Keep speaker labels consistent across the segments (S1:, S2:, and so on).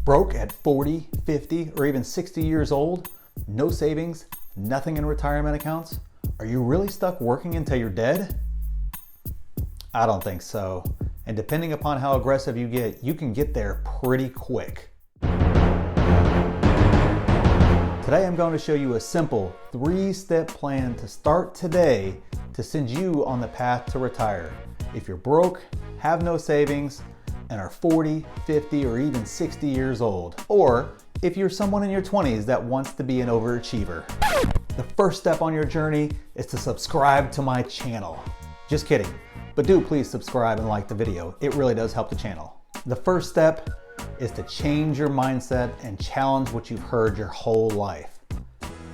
S1: Broke at 40, 50, or even 60 years old? No savings, nothing in retirement accounts? Are you really stuck working until you're dead? I don't think so. And depending upon how aggressive you can get there pretty quick. Today I'm going to show you a simple 3-step plan to start today to send you on the path to retire. If you're broke, have no savings, and are 40, 50, or even 60 years old. Or if you're someone in your 20s that wants to be an overachiever. The first step on your journey is to subscribe to my channel. Just kidding, but do please subscribe and like the video. It really does help the channel. The first step is to change your mindset and challenge what you've heard your whole life.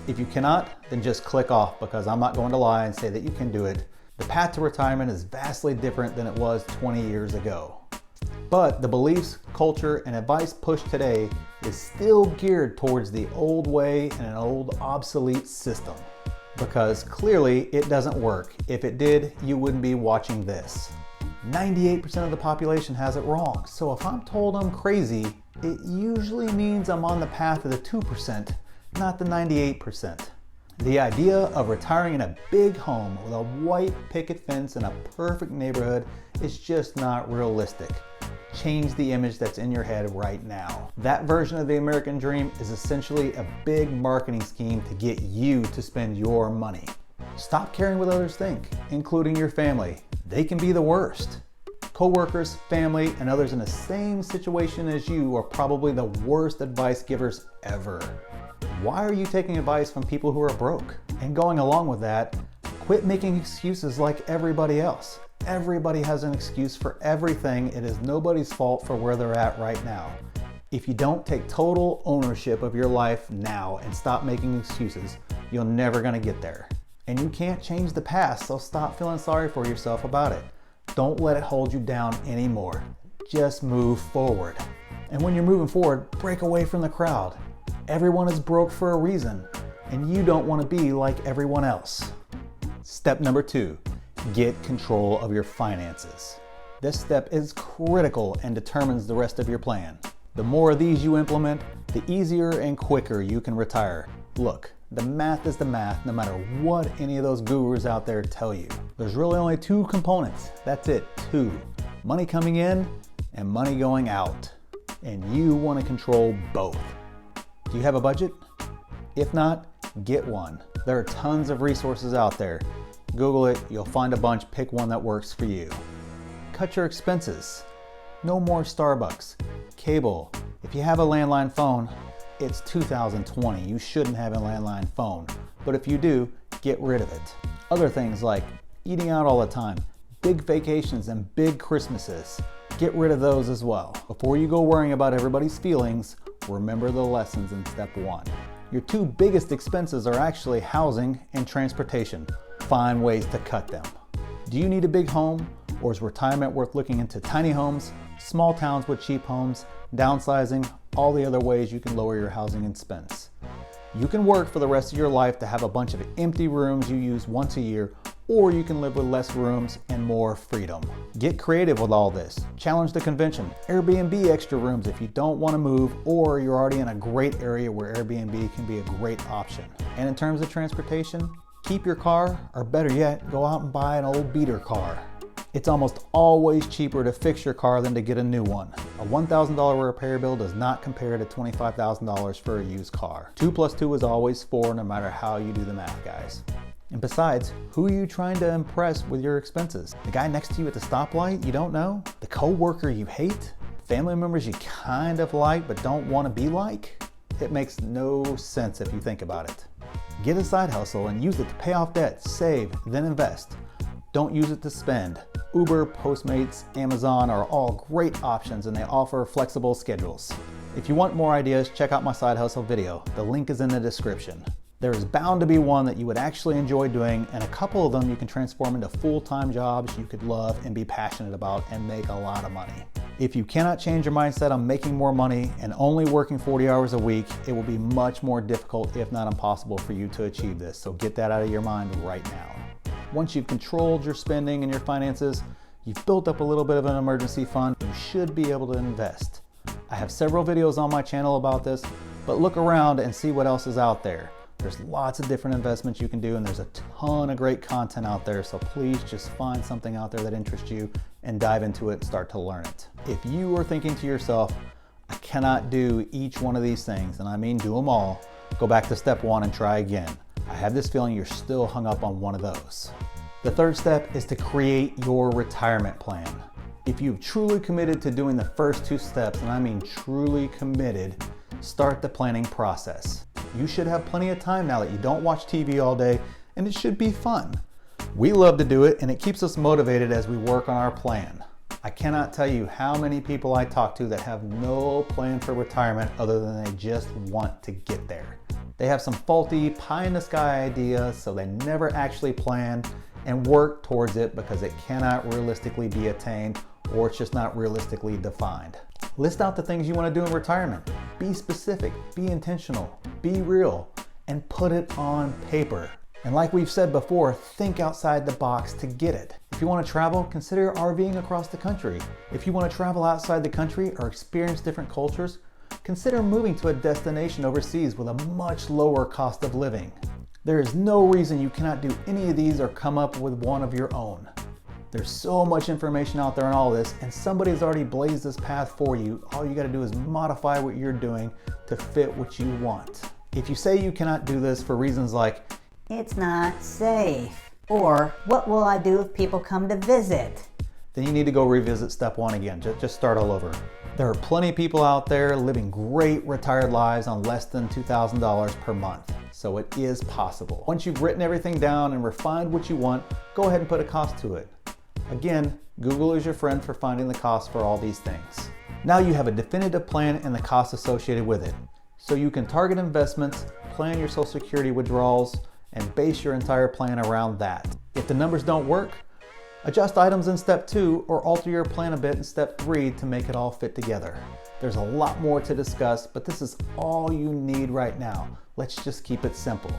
S1: If you cannot, then just click off, because I'm not going to lie and say that you can do it. The path to retirement is vastly different than it was 20 years ago. But the beliefs, culture, and advice pushed today is still geared towards the old way and an old obsolete system. Because clearly it doesn't work. If it did, you wouldn't be watching this. 98% of the population has it wrong. So if I'm told I'm crazy, it usually means I'm on the path to the 2%, not the 98%. The idea of retiring in a big home with a white picket fence in a perfect neighborhood is just not realistic. Change the image that's in your head right now. That version of the American dream is essentially a big marketing scheme to get you to spend your money. Stop caring what others think, including your family. They can be the worst. Co-workers, family, and others in the same situation as you are probably the worst advice givers ever. Why are you taking advice from people who are broke? And going along with that, quit making excuses like everybody else. Everybody has an excuse for everything. It is nobody's fault for where they're at right now. If you don't take total ownership of your life now and stop making excuses, you're never gonna get there. And you can't change the past, so stop feeling sorry for yourself about it. Don't let it hold you down anymore. Just move forward. And when you're moving forward, break away from the crowd. Everyone is broke for a reason, and you don't want to be like everyone else. Step number 2, get control of your finances. This step is critical and determines the rest of your plan. The more of these you implement, the easier and quicker you can retire. Look, the math is the math, no matter what any of those gurus out there tell you. There's really only 2 components. That's it, 2. Money coming in and money going out. And you want to control both. Do you have a budget? If not, get one. There are tons of resources out there. Google it, you'll find a bunch, pick one that works for you. Cut your expenses. No more Starbucks. Cable. If you have a landline phone, it's 2020. You shouldn't have a landline phone. But if you do, get rid of it. Other things like eating out all the time, big vacations and big Christmases. Get rid of those as well. Before you go worrying about everybody's feelings, remember the lessons in step 1. Your 2 biggest expenses are actually housing and transportation. Find ways to cut them. Do you need a big home, or is retirement worth looking into tiny homes, small towns with cheap homes, downsizing, all the other ways you can lower your housing expense? You can work for the rest of your life to have a bunch of empty rooms you use once a year, or you can live with less rooms and more freedom. Get creative with all this. Challenge the convention. Airbnb extra rooms if you don't want to move, or you're already in a great area where Airbnb can be a great option. And in terms of transportation, keep your car, or better yet, go out and buy an old beater car. It's almost always cheaper to fix your car than to get a new one. A $1,000 repair bill does not compare to $25,000 for a used car. 2 + 2 is always 4, no matter how you do the math, guys. And besides, who are you trying to impress with your expenses? The guy next to you at the stoplight you don't know? The co-worker you hate? Family members you kind of like but don't want to be like? It makes no sense if you think about it. Get a side hustle and use it to pay off debt, save, then invest. Don't use it to spend. Uber, Postmates, Amazon are all great options, and they offer flexible schedules. If you want more ideas, check out my side hustle video. The link is in the description. There is bound to be one that you would actually enjoy doing, and a couple of them you can transform into full-time jobs you could love and be passionate about and make a lot of money. If you cannot change your mindset on making more money and only working 40 hours a week, it will be much more difficult, if not impossible, for you to achieve this. So get that out of your mind right now. Once you've controlled your spending and your finances, you've built up a little bit of an emergency fund, you should be able to invest. I have several videos on my channel about this, but look around and see what else is out there. There's lots of different investments you can do, and there's a ton of great content out there, so please just find something out there that interests you and dive into it and start to learn it. If you are thinking to yourself, I cannot do each one of these things, and I mean do them all, go back to step one and try again. I have this feeling you're still hung up on one of those. The third step is to create your retirement plan. If you've truly committed to doing the first two steps, and I mean truly committed, start the planning process. You should have plenty of time now that you don't watch TV all day, and it should be fun. We love to do it, and it keeps us motivated as we work on our plan. I cannot tell you how many people I talk to that have no plan for retirement other than they just want to get there. They have some faulty pie-in-the-sky ideas, so they never actually plan and work towards it because it cannot realistically be attained, or it's just not realistically defined. List out the things you want to do in retirement. Be specific, be intentional, be real, and put it on paper. And like we've said before, think outside the box to get it. If you want to travel, consider RVing across the country. If you want to travel outside the country or experience different cultures, consider moving to a destination overseas with a much lower cost of living. There is no reason you cannot do any of these or come up with one of your own. There's so much information out there on all this, and somebody's already blazed this path for you. All you got to do is modify what you're doing to fit what you want. If you say you cannot do this for reasons like,
S2: it's not safe, or what will I do if people come to visit,
S1: then you need to go revisit step one again. Just start all over. There are plenty of people out there living great retired lives on less than $2,000 per month. So it is possible. Once you've written everything down and refined what you want, go ahead and put a cost to it. Again, Google is your friend for finding the cost for all these things. Now you have a definitive plan and the costs associated with it. So you can target investments, plan your Social Security withdrawals, and base your entire plan around that. If the numbers don't work, adjust items in step 2 or alter your plan a bit in step 3 to make it all fit together. There's a lot more to discuss, but this is all you need right now. Let's just keep it simple.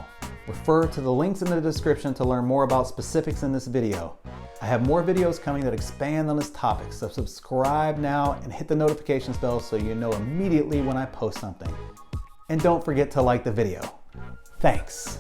S1: Refer to the links in the description to learn more about specifics in this video. I have more videos coming that expand on this topic, so subscribe now and hit the notifications bell so you know immediately when I post something. And don't forget to like the video. Thanks.